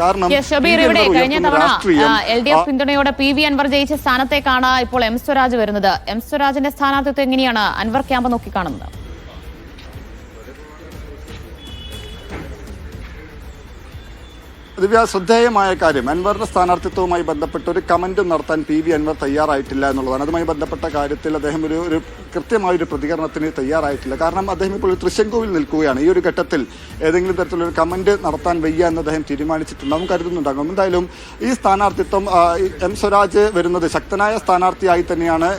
കാരണം കഴിഞ്ഞ തവണ LDF പിന്തുണയോടെ PV അൻവർ ജയിച്ച സ്ഥാനത്തേക്കാണ് ഇപ്പോൾ എം സ്വരാജ് വരുന്നത്. എം സ്വരാജിന്റെ സ്ഥാനാർത്ഥിത്വം എങ്ങനെയാണ് അൻവർ ക്യാമ്പ് നോക്കിക്കാണുന്നത്? ദിവ്യ, ശ്രദ്ധേയമായ കാര്യം, അൻവറിന്റെ സ്ഥാനാർത്ഥിത്വവുമായി ബന്ധപ്പെട്ട് ഒരു കമന്റും നടത്താൻ PV അൻവർ തയ്യാറായിട്ടില്ല എന്നുള്ളതാണ്. അതുമായി ബന്ധപ്പെട്ട കാര്യത്തിൽ അദ്ദേഹം ഒരു കൃത്യമായൊരു പ്രതികരണത്തിന് തയ്യാറായിട്ടില്ല. കാരണം അദ്ദേഹം ഇപ്പോൾ ഒരു തൃശങ്കുവിൽ നിൽക്കുകയാണ്. ഈ ഒരു ഘട്ടത്തിൽ ഏതെങ്കിലും തരത്തിലൊരു കമന്റ് നടത്താൻ വയ്യ എന്ന് അദ്ദേഹം തീരുമാനിച്ചിട്ടുണ്ടാകും, കരുതുന്നുണ്ടാകും. എന്തായാലും ഈ സ്ഥാനാർത്ഥിത്വം എം സ്വരാജ് വരുന്നത് ശക്തനായ സ്ഥാനാർത്ഥിയായി തന്നെയാണ്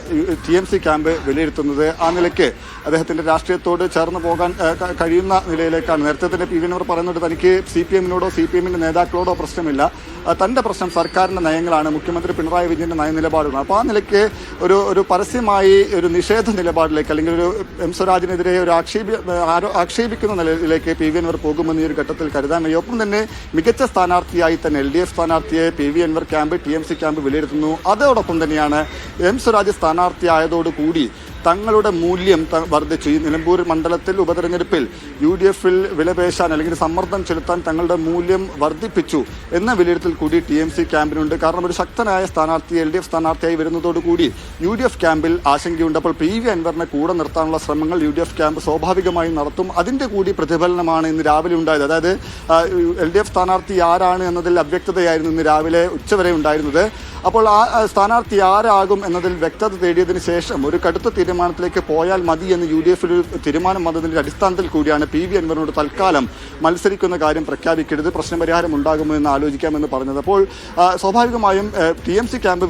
TMC ക്യാമ്പ് വിലയിരുത്തുന്നത്. ആ നിലയ്ക്ക് അദ്ദേഹത്തിന്റെ രാഷ്ട്രീയത്തോട് ചേർന്ന് പോകാൻ കഴിയുന്ന നിലയിലേക്കാണ്. നേരത്തെ തന്നെ PV അൻവർ പറയുന്നത് തനിക്ക് CPM-നോടോ CPM-ന്റെ നേതാക്കളോടോ പ്രശ്നമില്ല, തന്റെ പ്രശ്നം സർക്കാരിന്റെ നയങ്ങളാണ്, മുഖ്യമന്ത്രി പിണറായി വിജയന്റെ നയനിലപാടുകളാണ്. അപ്പോൾ ആ നിലയ്ക്ക് ഒരു പരസ്യമായി ഒരു നിഷേധ നിലപാടിലേക്ക് അല്ലെങ്കിൽ ഒരു എം സ്വരാജിനെതിരെ ഒരു ആക്ഷേപിക്കുന്ന നിലയിലേക്ക് PV അൻവർ പോകുമെന്ന് ഈ ഒരു ഘട്ടത്തിൽ കരുതാൻ കഴിയും. ഒപ്പം തന്നെ മികച്ച സ്ഥാനാർത്ഥിയായി തന്നെ LDF സ്ഥാനാർത്ഥിയെ PV Anvar camp TMC camp വിലയിരുത്തുന്നു. അതോടൊപ്പം തന്നെയാണ് എം സ്വരാജ് സ്ഥാനാർത്ഥിയായതോടുകൂടി തങ്ങളുടെ മൂല്യം വർദ്ധിച്ചു. ഈ നിലമ്പൂർ മണ്ഡലത്തിൽ ഉപതെരഞ്ഞെടുപ്പിൽ UDF-ൽ വിലപേശാൻ അല്ലെങ്കിൽ സമ്മർദ്ദം ചെലുത്താൻ തങ്ങളുടെ മൂല്യം വർദ്ധിപ്പിച്ചു എന്ന വിലയിരുത്തൽ കൂടി TMC ക്യാമ്പിനുണ്ട്. കാരണം ഒരു ശക്തനായ സ്ഥാനാർത്ഥി LDF സ്ഥാനാർത്ഥിയായി വരുന്നതോടുകൂടി UDF ക്യാമ്പിൽ ആശങ്കയുണ്ട്. അപ്പോൾ PV അൻവറിനെ കൂടെ നിർത്താനുള്ള ശ്രമങ്ങൾ UDF ക്യാമ്പ് സ്വാഭാവികമായും നടത്തും. അതിന്റെ കൂടി പ്രതിഫലനമാണ് ഇന്ന് രാവിലെ ഉണ്ടായത്. അതായത് LDF സ്ഥാനാർത്ഥി ആരാണ് എന്നതിൽ അവ്യക്തതയായിരുന്നു ഇന്ന് രാവിലെ ഉച്ചവരെ ഉണ്ടായിരുന്നത്. അപ്പോൾ ആ സ്ഥാനാർത്ഥി ആരാകും എന്നതിൽ വ്യക്തത തേടിയതിനു ശേഷം ഒരു കടുത്ത തീരുമാനത്തിലേക്ക് പോയാൽ മതി എന്ന് UDF-ൽ ഒരു തീരുമാനം വന്നതിന്റെ അടിസ്ഥാനത്തിൽ കൂടിയാണ് PV അൻവറിനോട് തൽക്കാലം മത്സരിക്കുന്ന കാര്യം പ്രഖ്യാപിക്കരുത്, പ്രശ്നപരിഹാരം ഉണ്ടാകുമോ എന്ന് ആലോചിക്കാമെന്ന് പറഞ്ഞത്. അപ്പോൾ സ്വാഭാവികമായും TMC ക്യാമ്പ്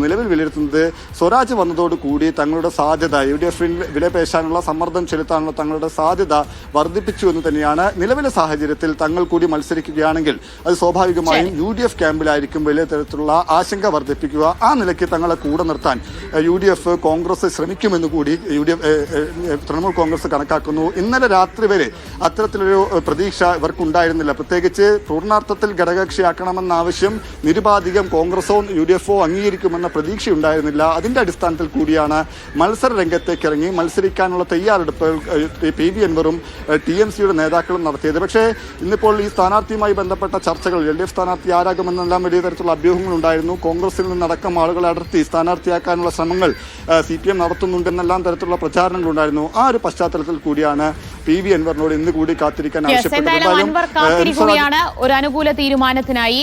നിലവിൽ വിലയിരുത്തുന്നത് സ്വരാജ് വന്നതോടുകൂടി തങ്ങളുടെ സാധ്യത UDF-ൽ വിലപേശാനുള്ള സമ്മർദ്ദം ചെലുത്താനുള്ള തങ്ങളുടെ സാധ്യത വർദ്ധിപ്പിച്ചു എന്ന് തന്നെയാണ്. നിലവിലെ സാഹചര്യത്തിൽ തങ്ങൾ കൂടി മത്സരിക്കുകയാണെങ്കിൽ അത് സ്വാഭാവികമായും UDF ക്യാമ്പിലായിരിക്കും വലിയ തരത്തിലുള്ള ആശങ്ക വർദ്ധിപ്പിക്കുക. ആ നിലയ്ക്ക് തങ്ങളെ കൂടെ നിർത്താൻ UDF കോൺഗ്രസ് ശ്രമിക്കുമെന്ന് കൂടി തൃണമൂൽ കോൺഗ്രസ് കണക്കാക്കുന്നു. ഇന്നലെ രാത്രി വരെ അത്തരത്തിലൊരു പ്രതീക്ഷ ഇവർക്കുണ്ടായിരുന്നില്ല. പ്രത്യേകിച്ച് പൂർണ്ണാർത്ഥത്തിൽ ഘടകകക്ഷിയാക്കണമെന്ന ആവശ്യം നിരുപാധികം കോൺഗ്രസോ UDF-ഓ അംഗീകരിക്കുമെന്ന പ്രതീക്ഷയുണ്ടായിരുന്നില്ല. അതിന്റെ അടിസ്ഥാനത്തിൽ കൂടിയാണ് മത്സര രംഗത്തേക്ക് ഇറങ്ങി മത്സരിക്കാനുള്ള തയ്യാറെടുപ്പുകൾ PV അൻവറും TMC-യുടെ നേതാക്കളും നടത്തിയത്. പക്ഷേ ഇന്നിപ്പോൾ ഈ സ്ഥാനാർത്ഥിയുമായി ബന്ധപ്പെട്ട ചർച്ചകൾ LDF സ്ഥാനാർത്ഥി ആരാകുമെന്നെല്ലാം വലിയ തരത്തിലുള്ള അഭ്യൂഹങ്ങളുണ്ടായിരുന്നു. കോൺഗ്രസിൽ നിന്നടക്കം ആളുകളെ അടർത്തി സ്ഥാനാർത്ഥിയാക്കാനുള്ള ശ്രമങ്ങൾ CPM നടത്തുന്നുണ്ടെന്നെല്ലാം തരത്തിലുള്ള പ്രചാരണങ്ങളുണ്ടായിരുന്നു. ആ ഒരു പശ്ചാത്തലത്തിൽ കൂടിയാണ് PV അൻവറിനോട് ഇന്ന് കൂടി കാത്തിരിക്കാൻ ആവശ്യപ്പെട്ടത്. ഒരു അനുകൂല തീരുമാനത്തിനായി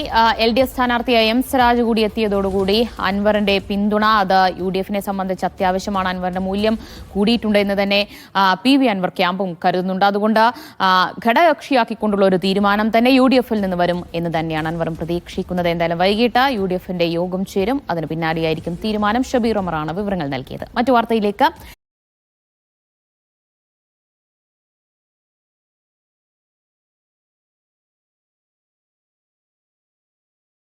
LDF സ്ഥാനാർത്ഥിയായ എം സ്വരാജ് കൂടി എത്തിയതോടുകൂടി അൻവറിന്റെ പിന്തുണ അത് UDF-നെ സംബന്ധിച്ച് അത്യാവശ്യമാണ്. അൻവറിന്റെ മൂല്യം കൂടിയിട്ടുണ്ട് എന്ന് തന്നെ PV അൻവർ ക്യാമ്പും കരുതുന്നുണ്ട്. അതുകൊണ്ട് ഘടകകക്ഷിയാക്കിക്കൊണ്ടുള്ള ഒരു തീരുമാനം തന്നെ UDF-ൽ നിന്ന് വരും എന്ന് തന്നെയാണ് അൻവറും പ്രതീക്ഷിക്കുന്നത്. എന്തായാലും വൈകിട്ട് UDF-ന്റെ യോഗം ചേരും. അതിന് പിന്നാലെയായിരിക്കും തീരുമാനം. ഷബീർ ഉമറാണ് വിവരങ്ങൾ നൽകിയത്. മറ്റു വാർത്തയിലേക്ക്.